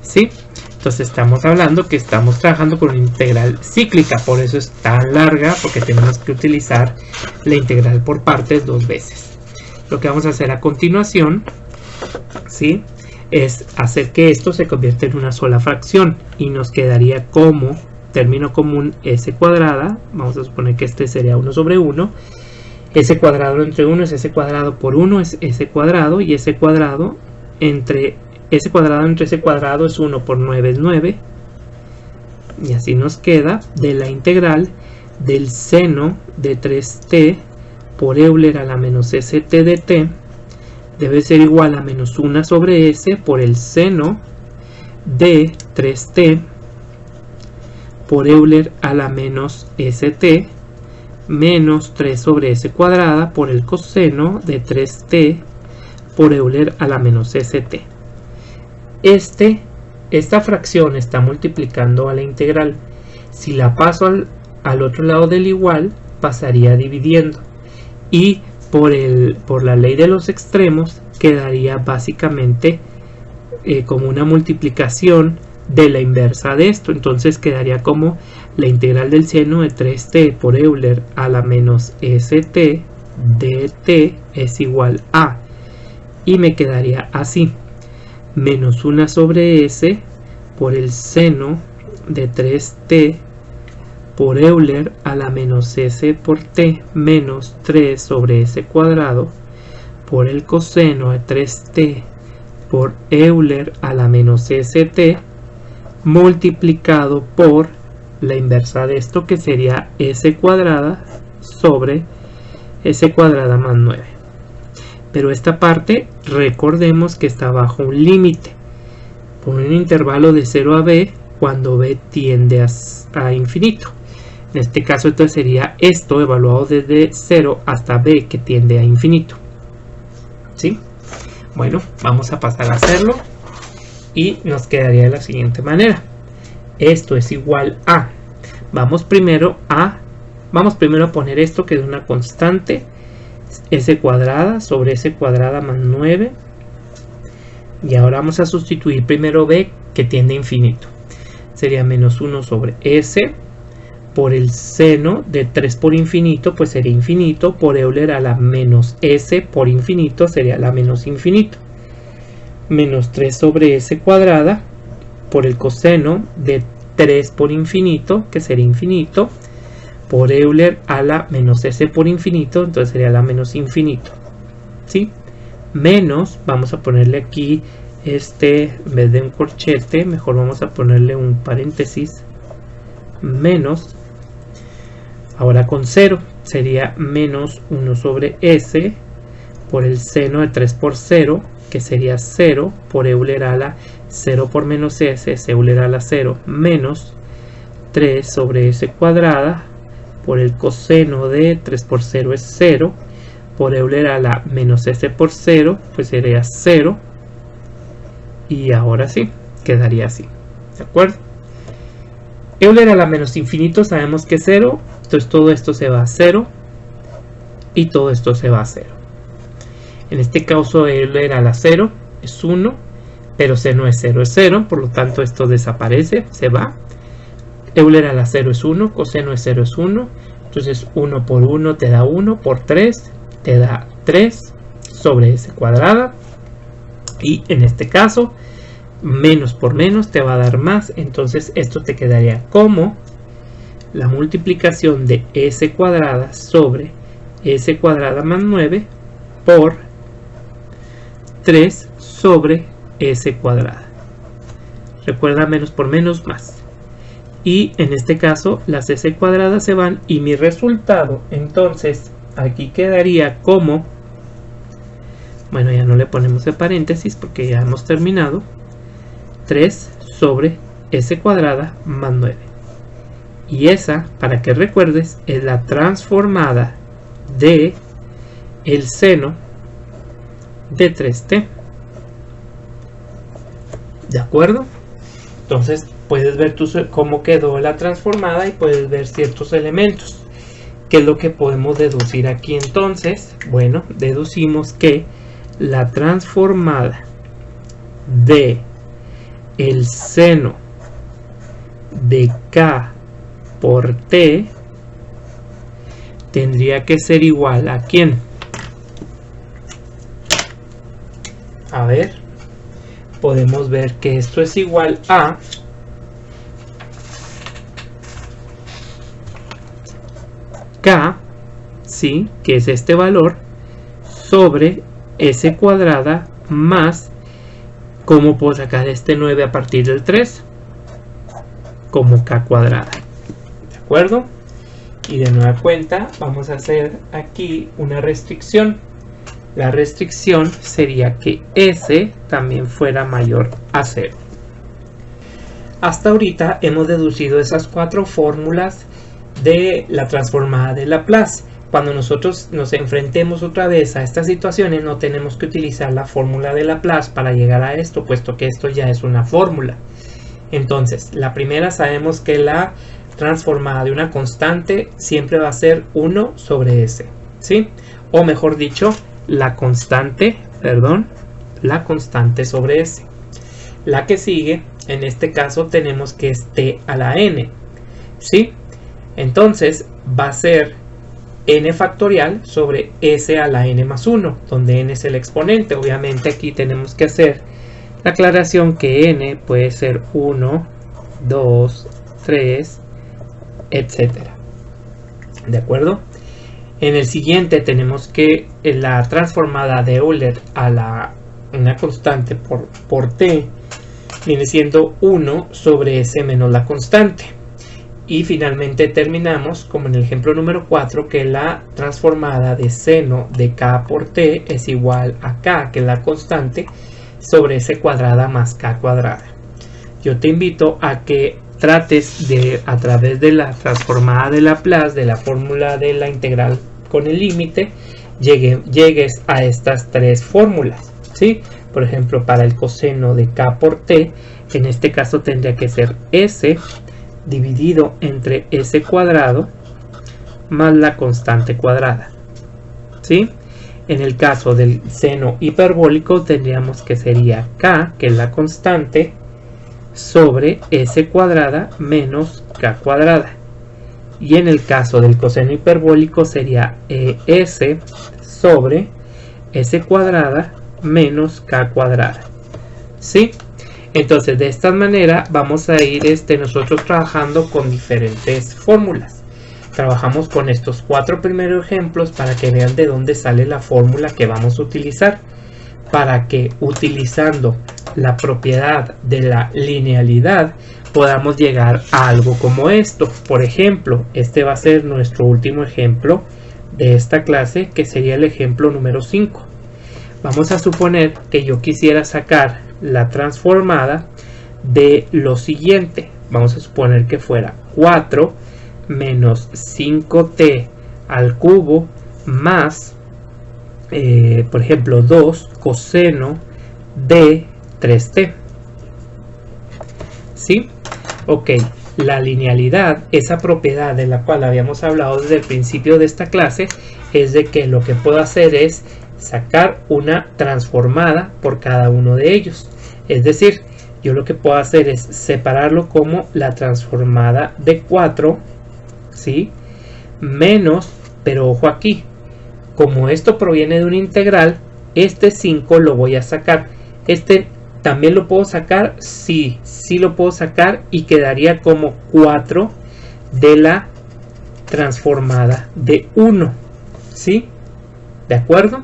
¿Sí? Entonces estamos hablando que estamos trabajando con una integral cíclica, por eso es tan larga, porque tenemos que utilizar la integral por partes 2 veces. Lo que vamos a hacer a continuación, ¿sí?, es hacer que esto se convierta en una sola fracción y nos quedaría como término común s cuadrada. Vamos a suponer que este sería 1 sobre 1. S cuadrado entre 1 es s cuadrado por 1 es s cuadrado, y s cuadrado entre s cuadrado es 1 por 9 es 9. Y así nos queda de la integral del seno de 3t por Euler a la menos st de t debe ser igual a menos 1 sobre s por el seno de 3t por Euler a la menos st menos 3 sobre s cuadrada por el coseno de 3t por Euler a la menos st. Esta fracción está multiplicando a la integral. Si la paso al otro lado del igual, pasaría dividiendo. Y por la ley de los extremos, quedaría básicamente como una multiplicación de la inversa de esto. Entonces quedaría como la integral del seno de 3t por Euler a la menos st de t es igual a, y me quedaría así, menos 1 sobre s por el seno de 3t por Euler a la menos s por t menos 3 sobre s cuadrado por el coseno de 3t por Euler a la menos st multiplicado por la inversa de esto, que sería s cuadrada sobre s cuadrada más 9. Pero esta parte recordemos que está bajo un límite por un intervalo de 0 a b cuando b tiende a infinito. En este caso entonces sería esto evaluado desde 0 hasta b que tiende a infinito. ¿Sí? Bueno, vamos a pasar a hacerlo y nos quedaría de la siguiente manera. Esto es igual a, vamos primero a poner esto que es una constante, s cuadrada sobre s cuadrada más 9, y ahora vamos a sustituir primero b que tiende a infinito. Sería menos 1 sobre s por el seno de 3 por infinito, pues sería infinito, por Euler a la menos s por infinito sería la menos infinito, menos 3 sobre s cuadrada por el coseno de 3 por infinito, que sería infinito, por Euler a la menos s por infinito, entonces sería la menos infinito, ¿sí? Menos, vamos a ponerle aquí en vez de un corchete, mejor vamos a ponerle un paréntesis, menos, ahora con 0, sería menos 1 sobre s por el seno de 3 por 0, que sería 0 por Euler a la 0 por menos s es Euler a la 0 menos 3 sobre s cuadrada por el coseno de 3 por 0 es 0 por Euler a la menos s por 0, pues sería 0, y ahora sí, quedaría así, ¿de acuerdo? Euler a la menos infinito sabemos que es 0, entonces todo esto se va a 0 y todo esto se va a 0. En este caso Euler a la 0 es 1, pero seno es 0 es 0, por lo tanto esto desaparece, se va. Euler a la 0 es 1, coseno de 0 es 1, entonces 1 por 1 te da 1, por 3 te da 3 sobre s cuadrada, y en este caso menos por menos te va a dar más, entonces esto te quedaría como la multiplicación de s cuadrada sobre s cuadrada más 9 por 3 sobre s cuadrada. Recuerda, menos por menos más. Y en este caso las s cuadradas se van, y mi resultado entonces aquí quedaría como, bueno, ya no le ponemos el paréntesis porque ya hemos terminado, 3 sobre s cuadrada más 9. Y esa, para que recuerdes, es la transformada de el seno de 3t. ¿De acuerdo? Entonces puedes ver cómo quedó la transformada y puedes ver ciertos elementos. ¿Qué es lo que podemos deducir aquí entonces? Bueno, deducimos que la transformada de el seno de k por t tendría que ser igual a ¿quién? A ver, podemos ver que esto es igual a k, ¿sí? Que es este valor, sobre s cuadrada más, ¿cómo puedo sacar este 9 a partir del 3? Como k cuadrada. ¿De acuerdo? Y de nueva cuenta vamos a hacer aquí una restricción. La restricción sería que s también fuera mayor a 0. Hasta ahorita hemos deducido esas 4 fórmulas de la transformada de Laplace. Cuando nosotros nos enfrentemos otra vez a estas situaciones, no tenemos que utilizar la fórmula de Laplace para llegar a esto, puesto que esto ya es una fórmula. Entonces, la primera, sabemos que la transformada de una constante siempre va a ser 1 sobre s, ¿sí? O mejor dicho, la constante sobre s. La que sigue, en este caso, tenemos que es t a la n, ¿sí? Entonces, va a ser n factorial sobre s a la n más 1, donde n es el exponente. Obviamente aquí tenemos que hacer la aclaración que n puede ser 1, 2, 3, etcétera. ¿De acuerdo? En el siguiente tenemos que la transformada de Euler a una constante por t viene siendo 1 sobre s menos la constante. Y finalmente terminamos, como en el ejemplo número 4, que la transformada de seno de k por t es igual a k, que es la constante, sobre s cuadrada más k cuadrada. Yo te invito a que trates de, a través de la transformada de Laplace, de la fórmula de la integral con el límite, llegues a estas 3 fórmulas, ¿sí? Por ejemplo, para el coseno de k por t, en este caso tendría que ser s dividido entre s cuadrado más la constante cuadrada, ¿sí? En el caso del seno hiperbólico tendríamos que sería k, que es la constante, sobre s cuadrada menos k cuadrada. Y en el caso del coseno hiperbólico sería s sobre s cuadrada menos k cuadrada, ¿sí? Entonces, de esta manera vamos a ir nosotros trabajando con diferentes fórmulas. Trabajamos con estos 4 primeros ejemplos para que vean de dónde sale la fórmula que vamos a utilizar, para que utilizando la propiedad de la linealidad podamos llegar a algo como esto. Por ejemplo, este va a ser nuestro último ejemplo de esta clase, que sería el ejemplo número 5. Vamos a suponer que yo quisiera sacar la transformada de lo siguiente. Vamos a suponer que fuera 4 menos 5t al cubo más, por ejemplo, 2 coseno de 3t. ¿Sí? Ok, la linealidad, esa propiedad de la cual habíamos hablado desde el principio de esta clase, es de que lo que puedo hacer es sacar una transformada por cada uno de ellos. Es decir, yo lo que puedo hacer es separarlo como la transformada de 4, ¿sí? Menos, pero ojo aquí, como esto proviene de una integral, este 5 lo voy a sacar. Este también lo puedo sacar, sí lo puedo sacar, y quedaría como 4 de la transformada de 1, ¿sí? ¿De acuerdo?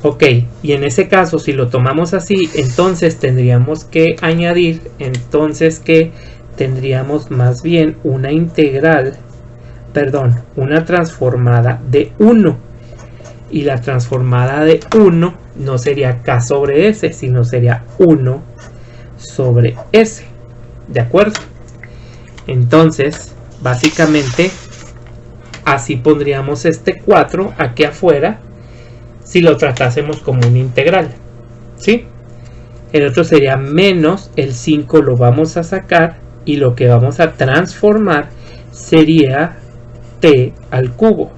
Ok, y en ese caso, si lo tomamos así, entonces tendríamos que añadir, entonces que tendríamos más bien una integral, perdón, una transformada de 1. Y la transformada de 1 no sería k sobre s, sino sería 1 sobre s. ¿De acuerdo? Entonces, básicamente, así pondríamos este 4 aquí afuera. si lo tratásemos como una integral, ¿sí? El otro sería menos el 5 lo vamos a sacar y lo que vamos a transformar sería t al cubo.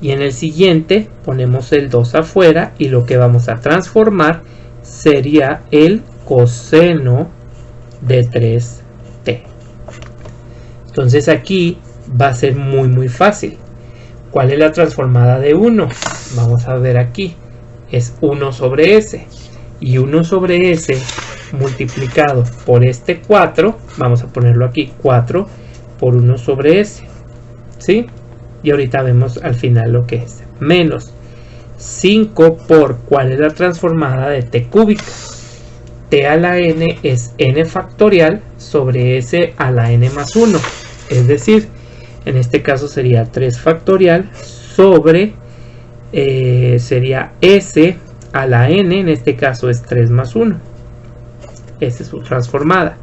Y en el siguiente ponemos el 2 afuera y lo que vamos a transformar sería el coseno de 3t. Entonces aquí va a ser muy fácil. ¿Cuál es la transformada de 1? Vamos a ver aquí. Es 1 sobre s. Y 1 sobre s multiplicado por este 4, vamos a ponerlo aquí, 4 por 1 sobre s, ¿sí? Y ahorita vemos al final lo que es. Menos 5 por, ¿cuál es la transformada de t cúbica? T a la n es n factorial sobre s a la n más 1. Es decir, en este caso sería 3 factorial sobre, sería s a la n, en este caso es 3 más 1. Esa es su transformada.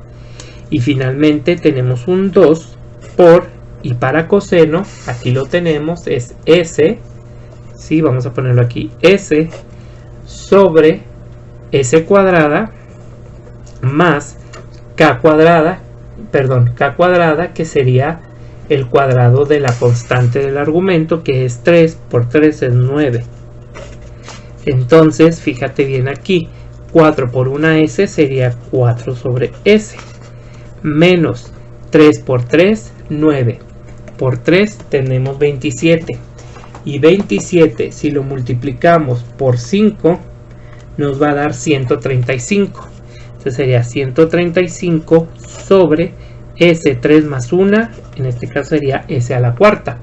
Y finalmente tenemos un 2 por, y para coseno, aquí lo tenemos, es s, ¿sí? Vamos a ponerlo aquí, s sobre s cuadrada más k cuadrada, que sería el cuadrado de la constante del argumento, que es 3 por 3 es 9. Entonces, fíjate bien aquí, 4 por una s sería 4 sobre s, menos 3 por 3, 9, por 3 tenemos 27, y 27 si lo multiplicamos por 5, nos va a dar 135, entonces sería 135 sobre s 3 más 1, en este caso sería s a la cuarta,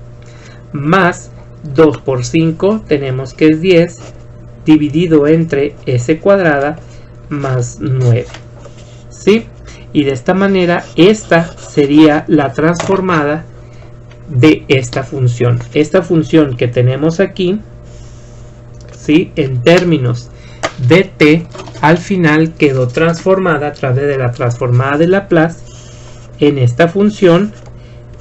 más 2 por 5, tenemos que es 10, dividido entre s cuadrada más 9, ¿sí? Y de esta manera esta sería la transformada de esta función. Esta función que tenemos aquí, ¿sí? En términos de t, al final quedó transformada a través de la transformada de Laplace en esta función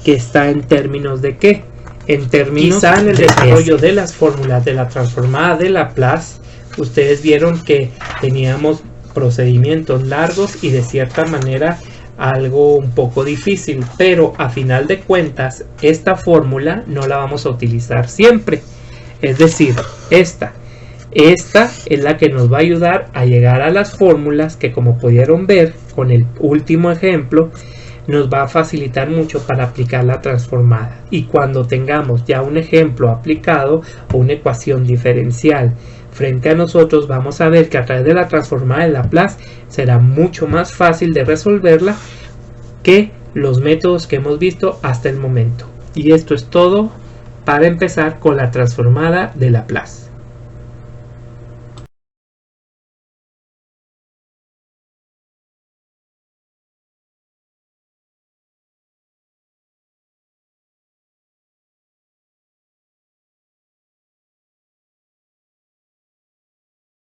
que está en términos de ¿qué? En términos quizá en el desarrollo de las fórmulas de la transformada de Laplace, ustedes vieron que teníamos procedimientos largos y de cierta manera algo un poco difícil, pero a final de cuentas esta fórmula no la vamos a utilizar siempre, es decir, esta es la que nos va a ayudar a llegar a las fórmulas que, como pudieron ver con el último ejemplo, nos va a facilitar mucho para aplicar la transformada. Y cuando tengamos ya un ejemplo aplicado o una ecuación diferencial frente a nosotros, vamos a ver que a través de la transformada de Laplace será mucho más fácil de resolverla que los métodos que hemos visto hasta el momento. Y esto es todo para empezar con la transformada de Laplace.